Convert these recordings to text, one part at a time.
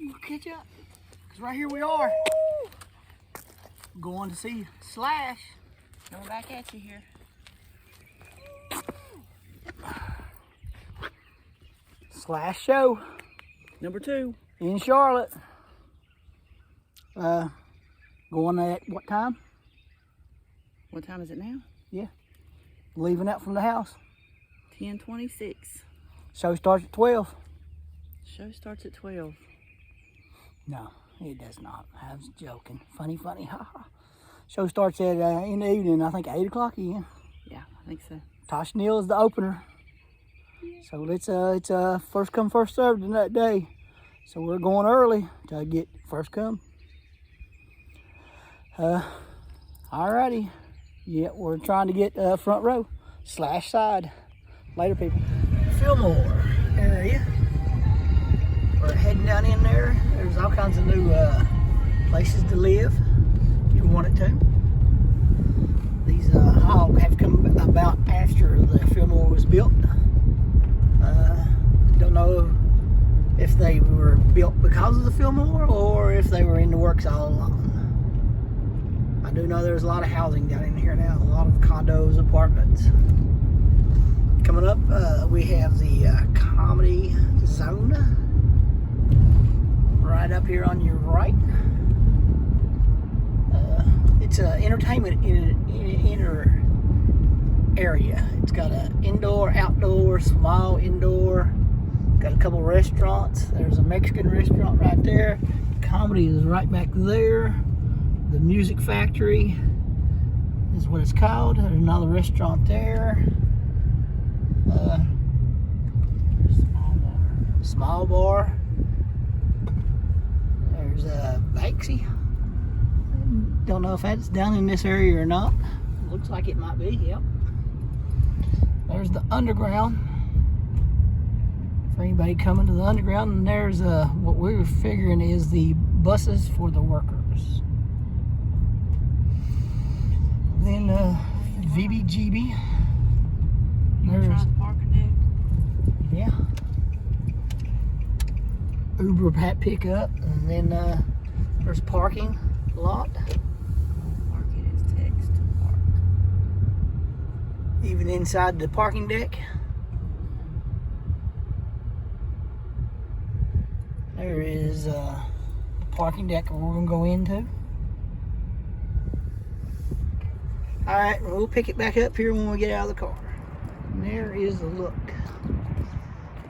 We'll catch up. Because right here we are. Going to see Slash. Going back at you here. Slash show. Number 2. In Charlotte. Going at what time? What time is it now? Yeah. Leaving out from the house. 10:26. Show starts at 12. Show starts at 12. No, it does not. I was joking. Funny, haha. Show starts at in the evening, I think 8 o'clock again. Yeah, I think so. Tosh Neal is the opener. Yeah. So it's first come, first served in that day. So we're going early to get first come. Alrighty. Yeah, we're trying to get front row. Slash side. Later, people. Fillmore area. We're heading down in there. There's all kinds of new places to live if you wanted to. These hogs have come about after the Fillmore was built. Don't know if they were built because of the Fillmore or if they were in the works all along. I do know there's a lot of housing down in here now, a lot of condos, apartments. Coming up, we have the Comedy Zone right up here on your right. It's an entertainment inner area. It's got an indoor, outdoor, small indoor. Got a couple restaurants. There's a Mexican restaurant right there. Comedy is right back there. The Music Factory is what it's called. There's another restaurant there. Small bar. There's a Banksy. Don't know if that's down in this area or not. Looks like it might be, yep. There's the underground. For anybody coming to the underground, and there's what we were figuring is the buses for the workers. Then VBGB. There's yeah. Uber pickup, and then there's parking lot. Parking is text to park. Even inside the parking deck. There is the parking deck we're gonna go into. Alright, we'll pick it back up here when we get out of the car. And there is a look.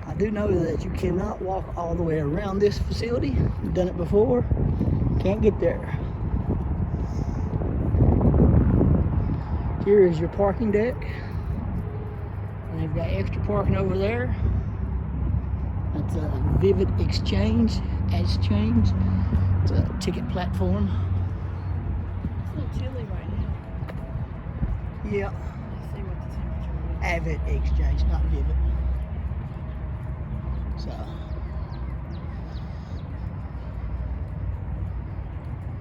I do know that you cannot walk all the way around this facility. I've done it before. Can't get there. Here is your parking deck. And they've got extra parking over there. That's a Vivid Exchange. It's a ticket platform. It's a little chilly right now. Yeah. Let's see what the temperature is. Avid Exchange, not Vivid. So.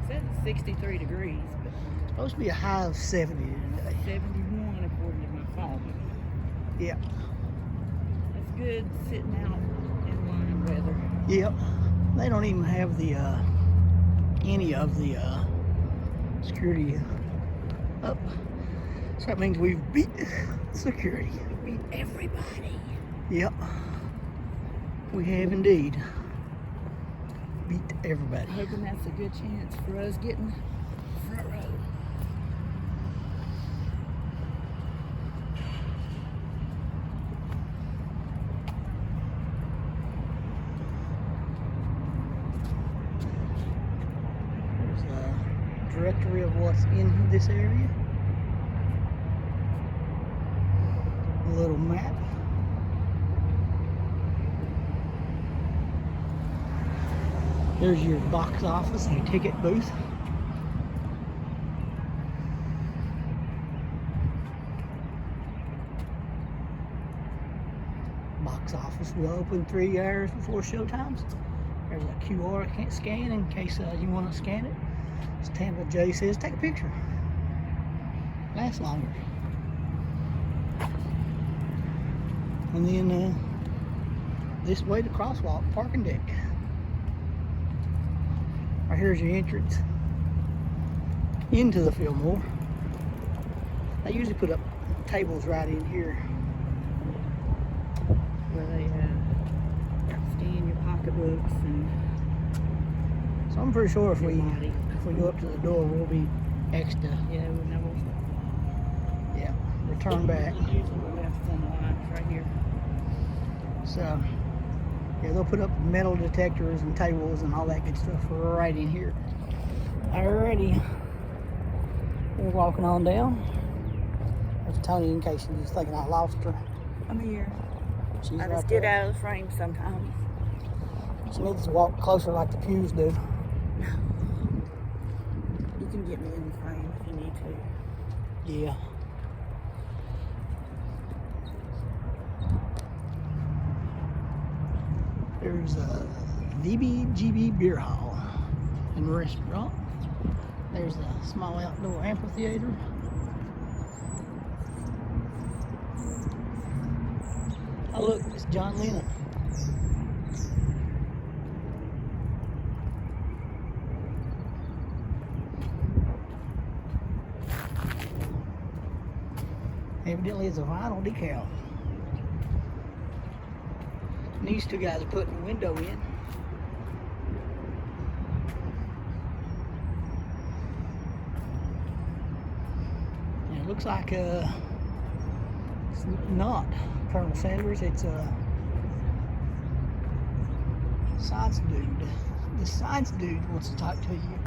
It says it's 63 degrees, but It's supposed to be a high of 70 today. 71 according to my phone. Yeah. That's good sitting out in line weather. Yep. They don't even have the any of the security up. So that means we've beat security. We beat everybody. Yep. We have indeed beat everybody. I'm hoping that's a good chance for us getting front row. There's a directory of what's in this area. A little map. There's your box office and your ticket booth. Box office will open 3 hours before show times. There's a QR I can't scan in case you want to scan it. As Tampa J says, take a picture. Lasts longer. And then this way, the crosswalk, parking deck. Right here's your entrance into the Fillmore. They usually put up tables right in here. Where they scan your pocketbooks and. So I'm pretty sure if we body. go up to the door, we'll be extra. Yeah, we never. Yeah, return back. Usually we have some lines right here. So yeah, they'll put up metal detectors and tables and all that good stuff right in here. Alrighty, we're walking on down. There's Tony in case you was thinking I lost her. I'm here. She's I right just get there. out of the frame sometimes. She needs to walk closer like the pews do. You can get me in the frame if you need to. Yeah. There's a VBGB Beer Hall and Restaurant. There's a small outdoor amphitheater. Oh look, it's John Lennon. Evidently it's a vinyl decal. And these two guys are putting a window in. And it looks like it's not Colonel Sanders, it's a science dude. The science dude wants to talk to you.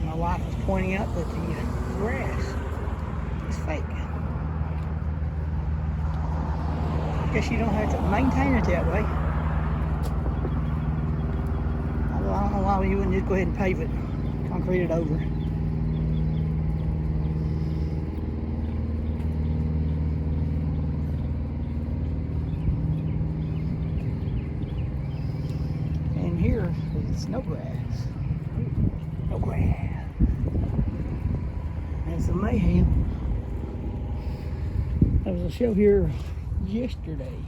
My wife was pointing out that the grass is fake. I guess you don't have to maintain it that way. Although I don't know why you wouldn't just go ahead and pave it, concrete it over. And here is no grass. No grass. That's the mayhem. There was a show here yesterday.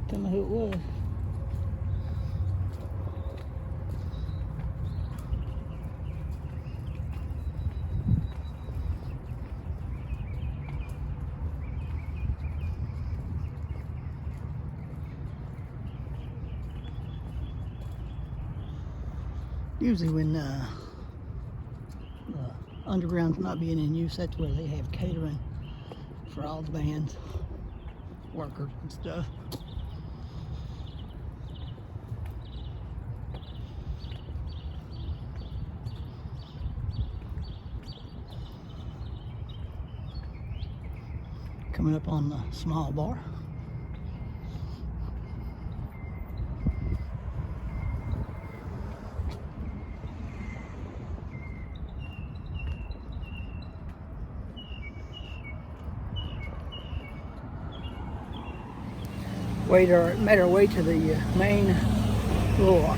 Tell me who it was. Usually when underground's not being in use, that's where they have catering for all the bands, workers and stuff. Coming up on the small bar. Made our way to the main little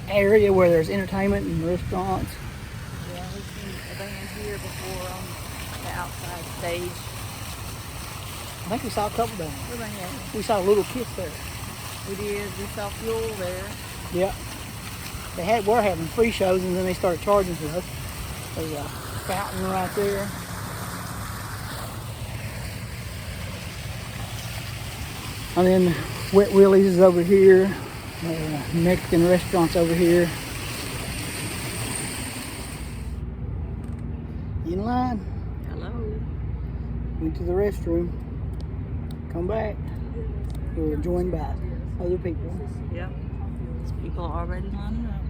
area where there's entertainment and restaurants. Yeah, we've seen a band here before on the outside stage. I think we saw a couple bands. What about here? We saw Little Kiss there. We did. We saw Fuel there. Yeah. Were having free shows and then they started charging for us. There's a fountain right there. And then Wet Willie's is over here. Mexican restaurants over here. In line. Hello. Went to the restroom. Come back. We were joined by other people. Yep. People are already lining up.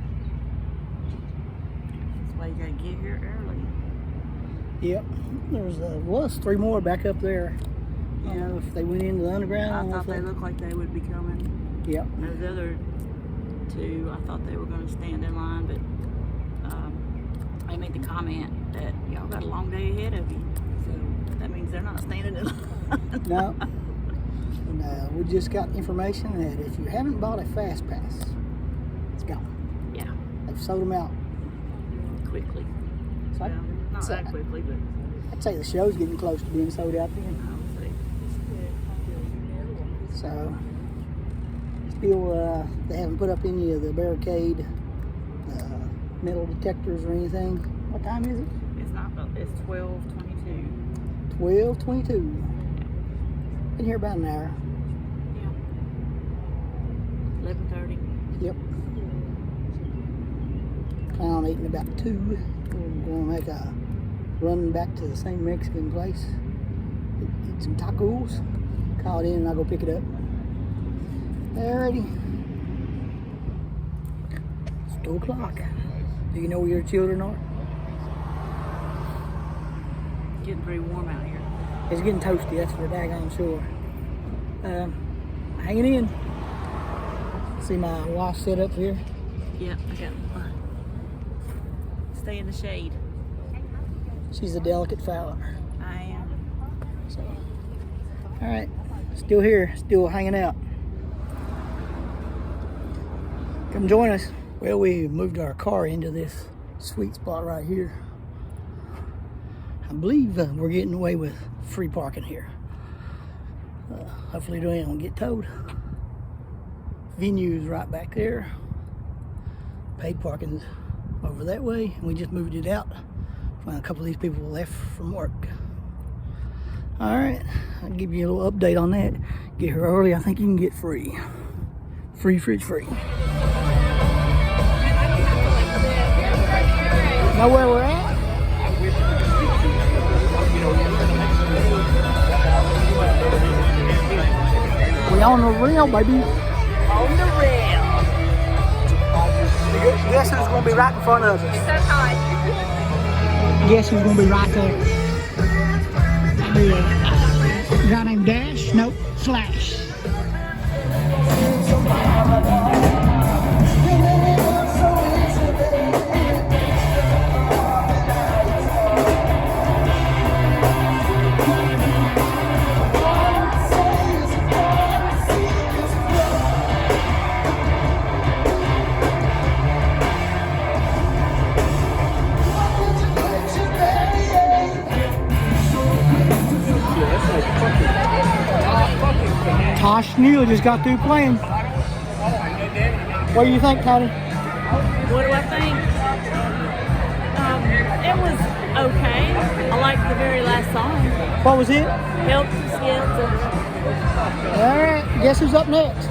That's why you gotta get here early. Yep. Was 3 more back up there. You know, if they went into the underground. I thought they looked like they would be coming. Yep. And those other 2, I thought they were going to stand in line, but they made the comment that y'all got a long day ahead of you. So that means they're not standing in line. No. And we just got information that if you haven't bought a Fast Pass, it's gone. Yeah. They've sold them out. Quickly. So, Yeah. Not that quickly, but I'd say the show's getting close to being sold out then. I'll see. So, still, they haven't put up any of the barricade, metal detectors or anything. What time is it? It's not. It's 12:22. 12:22. Been here about an hour. Yeah. 11:30. Yep. Plan on eating about 2. We're going to make a run back to the same Mexican place. Eat some tacos. Call it in and I'll go pick it up. Alrighty. It's 2 o'clock. Do you know where your children are? Getting pretty warm out here. It's getting toasty, that's for daggone sure. Hanging in. See my wife set up here? Yeah, I got one. Stay in the shade. She's a delicate flower. I am. So, all right, still here, still hanging out. Come join us. Well, we moved our car into this sweet spot right here. I believe we're getting away with free parking here. Hopefully we don't get towed. Venue's right back there. Paid parking's over that way, and we just moved it out when a couple of these people left from work. All right, I'll give you a little update on that. Get here early, I think you can get free. Free, fridge free. Know where we're at? We on the rail, baby. On the rail. Guess who's gonna be right in front of us? It's so high. Guess who's gonna be right there? A guy named Dash? Nope, Flash. Tosh Neal just got through playing. What do you think, Tony? What do I think? It was okay. I liked the very last song. What was it? Help Skills. All right, guess who's up next?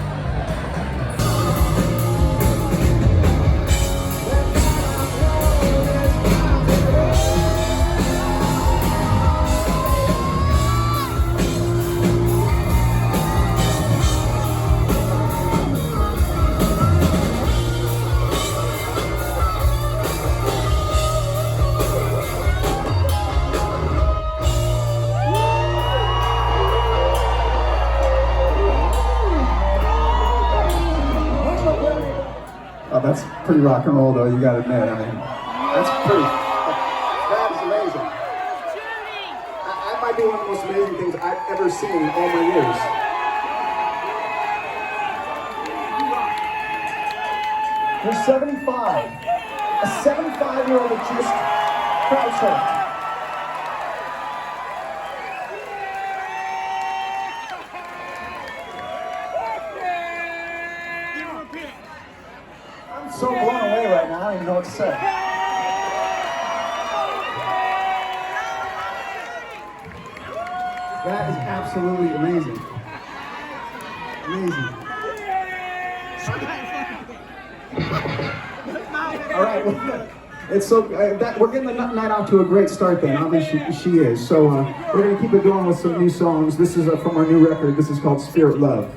That's pretty rock and roll, though, you gotta admit. I mean, that's pretty, that is amazing. That might be one of the most amazing things I've ever seen in all my years. You're 75. A 75-year-old that just crowd surfed. I'm so blown away right now, I don't even know what to say. That is absolutely amazing. Amazing. All right, well, it's so we're getting the night off to a great start. Then obviously she is. So we're gonna keep it going with some new songs. This is from our new record. This is called Spirit Love.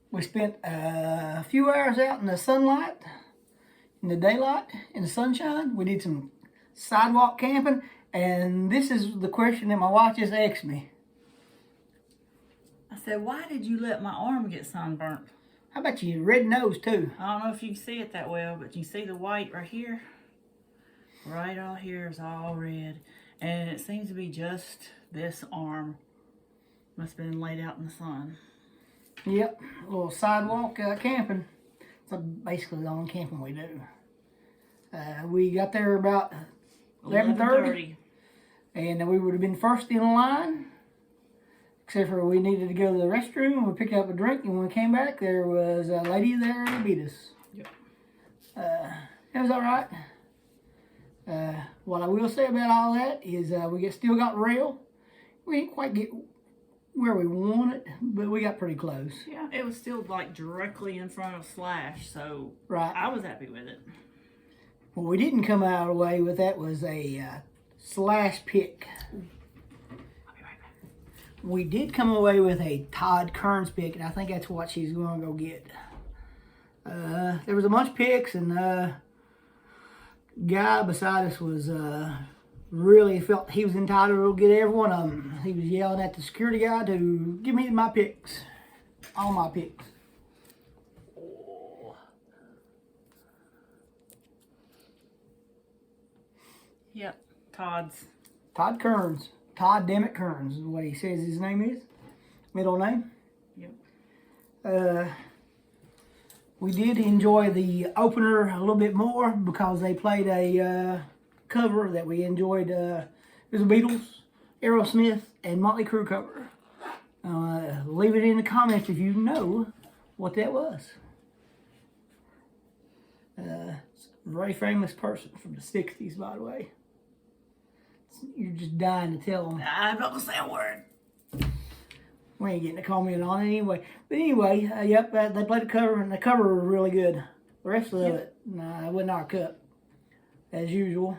We spent a few hours out in the sunlight, in the daylight, in the sunshine. We did some sidewalk camping, and this is the question that my wife just asked me. I said, why did you let my arm get sunburnt? How about your red nose too? I don't know if you can see it that well, but you see the white right here? Right out here is all red. And it seems to be just this arm. Must have been laid out in the sun. Yep, a little sidewalk camping. It's basically the only camping we do. We got there about 11:30, and we would have been first in line, except for we needed to go to the restroom. We picked up a drink, and when we came back, there was a lady there to beat us. Yep. It was all right. What I will say about all that is we still got rail. We didn't quite get where we want it, but we got pretty close. Yeah, it was still like directly in front of Slash, so right. I was happy with it. What we didn't come out away with that was a Slash pick. I'll be right back. We did come away with a Todd Kearns pick, and I think that's what she's going to go get. There was a bunch of picks, and guy beside us was really felt he was entitled to get every one of them. He was yelling at the security guy to give me my picks, all my picks. Yep, Todd Kearns. Todd Dammit Kearns is what he says his name is. Middle name. Yep. We did enjoy the opener a little bit more because they played a cover that we enjoyed. It was the Beatles, Aerosmith, and Motley Crue cover. Leave it in the comments if you know what that was. A very famous person from the 60s, by the way. You're just dying to tell them. I'm not gonna say a word. We ain't getting a comment on it anyway. But anyway, yep, they played the cover, and the cover was really good. The rest of it, nah, it wasn't our cup. As usual,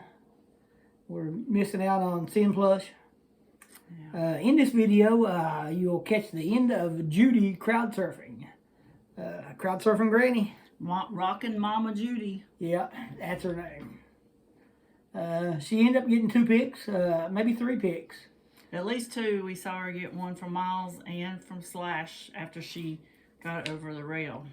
we're missing out on Sin Plush. Yeah. In this video, you'll catch the end of Judy crowd surfing. Crowd surfing Granny. Rockin' Mama Judy. Yeah, that's her name. She ended up getting 2 picks, maybe 3 picks. At least 2. We saw her get one from Myles and from Slash after she got over the rail.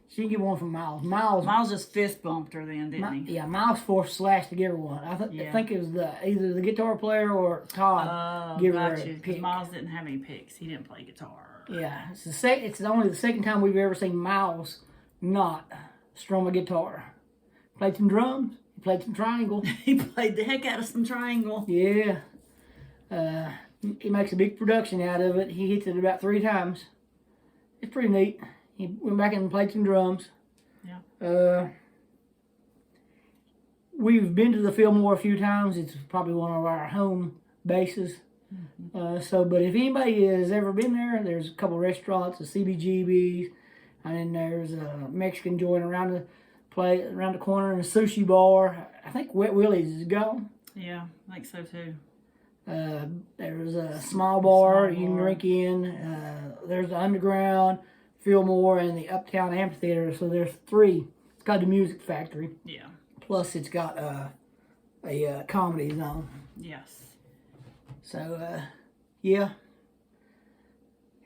She didn't get one from Myles. Myles just fist bumped her then, didn't he? Yeah, Myles forced Slash to give her one. I think it was either the guitar player or Todd give her a pick. Myles didn't have any picks. He didn't play guitar. Yeah, it's only the second time we've ever seen Myles not strum a guitar. Played some drums. He played some triangle. He played the heck out of some triangle. Yeah. He makes a big production out of it. He hits it about 3 times. It's pretty neat. He went back and played some drums. Yeah. We've been to the Fillmore a few times. It's probably one of our home bases. Mm-hmm. But if anybody has ever been there, there's a couple restaurants, a CBGB's, and then there's a Mexican joint around the corner, and a sushi bar. I think Wet Willie's is gone. Yeah, I think so too. There's a small bar you can drink in. There's the Underground, Fillmore, and the Uptown Amphitheater. So there's 3. It's got the Music Factory. Yeah. Plus it's got a comedy zone. Yes. So, yeah.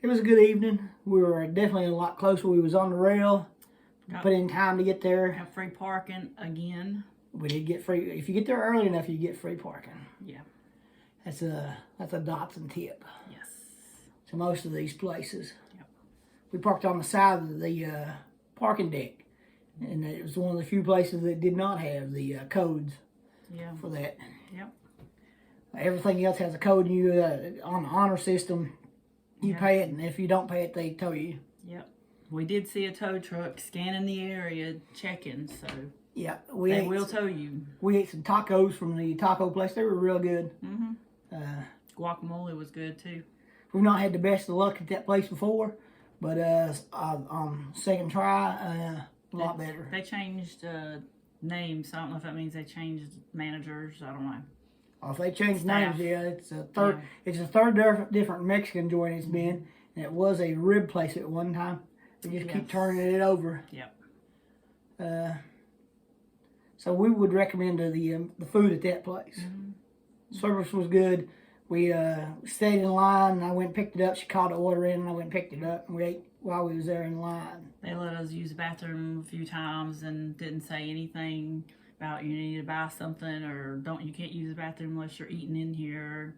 It was a good evening. We were definitely a lot closer. We was on the rail. Put in time to get there. Have free parking again. We did get free. If you get there early enough, you get free parking. Yeah. That's a Dotson tip. Yes. To most of these places. Yep. We parked on the side of the parking deck, and it was one of the few places that did not have the codes. Yeah. For that. Yep. Everything else has a code, and you on the honor system, you pay it, and if you don't pay it, they tow you. Yep. We did see a tow truck scanning the area, checking, so yeah, they will tow you. We ate some tacos from the taco place. They were real good. Mm-hmm. Guacamole was good too. We've not had the best of luck at that place before, but on second try, a lot better. They changed names. I don't know if that means they changed managers. I don't know. Oh, if they changed names, yeah, it's a third. Yeah. It's a third different Mexican joint it's been, and it was a rib place at one time. They just keep turning it over. Yep. So we would recommend the food at that place. Mm-hmm. Service was good. We stayed in line, and I went and picked it up. She called the order in, and I went and picked it up, and we ate while we was there in line. They let us use the bathroom a few times and didn't say anything about you need to buy something or you can't use the bathroom unless you're eating in here.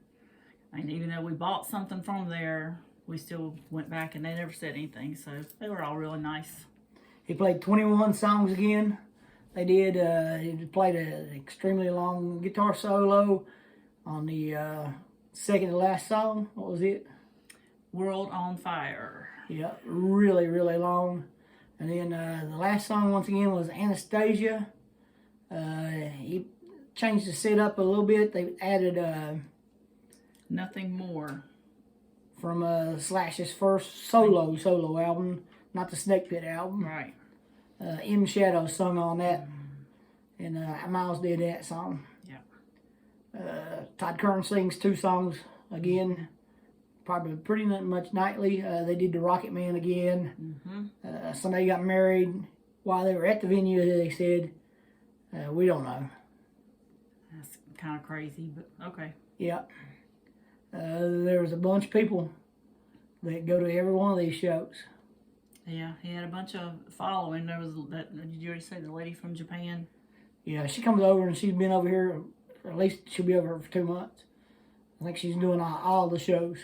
I mean, even though we bought something from there, we still went back and they never said anything. So they were all really nice. He played 21 songs again. They did. He played an extremely long guitar solo on the second to last song. What was it? World on Fire. Yeah, really, really long. And then the last song, once again, was Anastasia. He changed the setup a little bit. They added Nothing More from Slash's first solo album, not the Snake Pit album. Right. M Shadow sung on that, and Myles did that song. Yeah. Todd Kern sings 2 songs again, probably pretty much nightly. They did the Rocket Man again. Mm-hmm. Somebody got married while they were at the venue, they said. We don't know. That's kind of crazy, but okay. Yeah. There was a bunch of people that go to every one of these shows. Yeah, he had a bunch of following. There was that. Did you already say the lady from Japan? Yeah, she comes over and she's been over here. At least she'll be over here for 2 months. I think she's doing all the shows,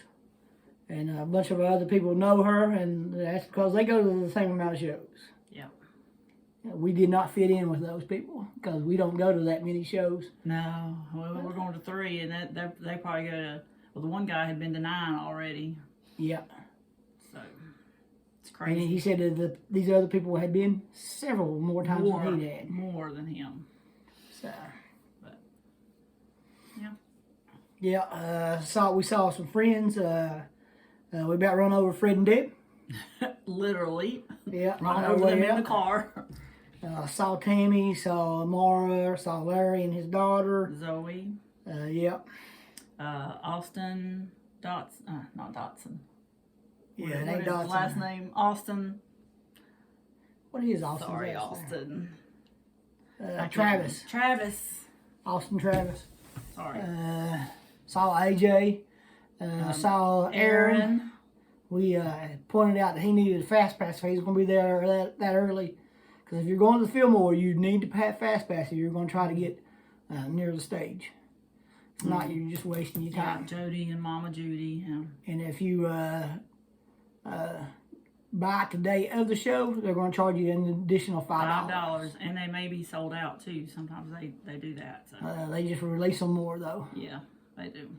and a bunch of other people know her, and that's because they go to the same amount of shows. Yeah. We did not fit in with those people because we don't go to that many shows. No, we're going to 3, and they probably go to. Well, the one guy had been to 9 already. Yeah. It's crazy. And he said that these other people had been several more times than he had. More than him. So, but yeah. Yeah, we saw some friends. We about run over Fred and Deb. Literally. Yeah. Run over them in the car. Saw Tammy, saw Mara, saw Larry and his daughter. Zoe. Yeah. Austin Dotson. Not Dotson. Yeah, What it is ain't his Dotson. last name? Austin. What is Austin? Sorry, Austin. Travis. Travis. Austin Travis. Sorry. Saw AJ. Saw Aaron. We pointed out that he needed a fast pass if he was going to be there that early. Because if you're going to the Fillmore, you need to have fast pass if you're going to try to get near the stage. If not, you're just wasting your time. Yeah, Jody and Mama Judy. Yeah. And if you buy it the day of the show, they're going to charge you an additional $5. $5, and they may be sold out too. Sometimes they do that. So. They just release them more though. Yeah, they do.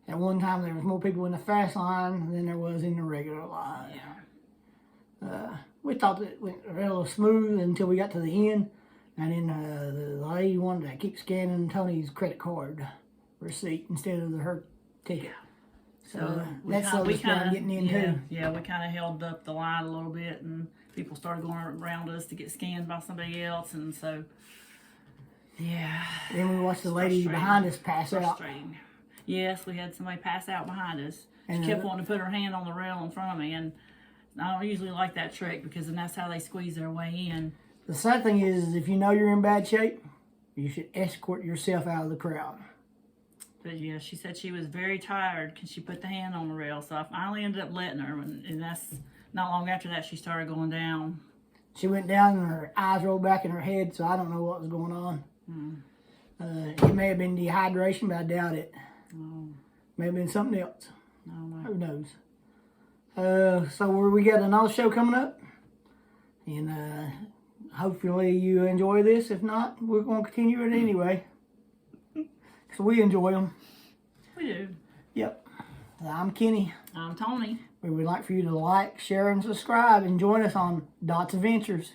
At one time, there was more people in the fast line than there was in the regular line. Yeah. We thought that it went real smooth until we got to the end, and then the lady wanted to keep scanning Tony's credit card receipt instead of her ticket. So that's what we started getting into. Yeah, we kind of held up the line a little bit, and people started going around us to get scanned by somebody else, and so yeah. Then we watched the lady behind us pass out. Yes, we had somebody pass out behind us. She And kept wanting to put her hand on the rail in front of me, and I don't usually like that trick because then that's how they squeeze their way in. The sad thing is if you know you're in bad shape, you should escort yourself out of the crowd. But yeah, she said she was very tired because she put the hand on the rail, so I finally ended up letting her, and that's not long after that she started going down. She went down and her eyes rolled back in her head, so I don't know what was going on. It may have been dehydration, but I doubt it. Oh. May have been something else. No. Who knows? So we got another show coming up, and hopefully you enjoy this. If not, we're going to continue it anyway. So we enjoy them. We do. Yep. I'm Kenny. I'm Tony. We would like for you to like, share, and subscribe, and join us on Dot's Adventures.